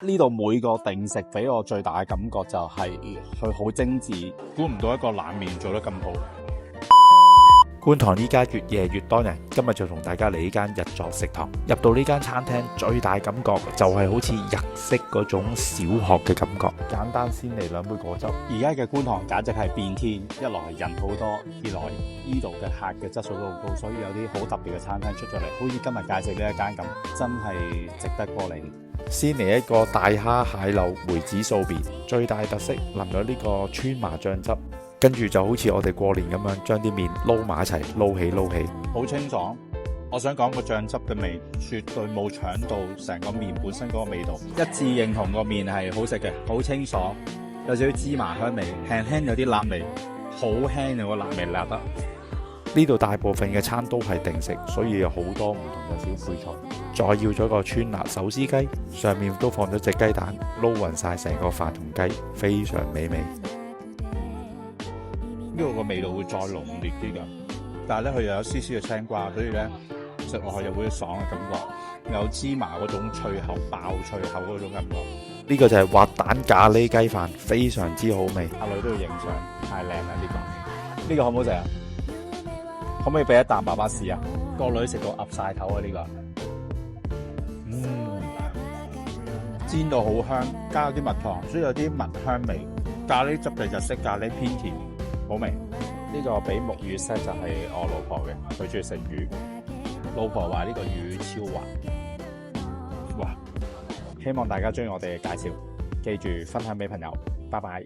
呢度每個定食俾我最大嘅感覺就係佢好精緻，估唔到一個冷麵做得咁好。觀塘依家越夜越多人，今日就同大家嚟呢間日作食堂。入到呢間餐廳，最大感覺就係好似日式嗰種小學嘅感覺。簡單先嚟2杯果汁。而家嘅觀塘簡直係變天，一來人好多，二來呢度嘅客嘅質素都好高，所以有啲好特別嘅餐廳出咗嚟，好似今日介紹呢一間咁，真係值得過嚟。先嚟一個大蝦蟹柳梅子素麵，最大特色淋咗呢個川麻醬汁。跟住就好似我哋過年咁樣，將啲麵撈埋一齊，撈起，好清爽。我想講個醬汁嘅味，絕對冇搶到成個麵本身嗰個味道。一致認同個麵係好食嘅，好清爽，有少少芝麻香味，輕有啲辣味，好輕嘅個辣味辣得。呢度大部分嘅餐都係定食，所以有好多唔同嘅小配菜。再要咗個川辣手撕雞，上面都放咗隻雞蛋，撈勻晒成個飯同雞，非常美味。呢個個味道會再濃烈啲㗎，但係咧佢又有絲絲嘅青瓜，所以咧食落去又會爽嘅感覺，有芝麻嗰種脆口爆脆口嗰種感覺。呢個就係滑蛋咖喱雞飯，非常之好味。阿女都要影相，太靚啦呢個好唔好食啊？可唔可以俾一啖爸爸試啊？個女食到岌晒頭啊呢個，煎到好香，加咗啲蜜糖，所以有啲蜜香味。咖喱汁嘅日式咖喱偏甜。好味，呢個俾木魚 set 就係我老婆嘅，佢中意食魚。老婆話呢個魚超滑，哇！希望大家中意我哋嘅介紹，記住分享俾朋友，拜拜。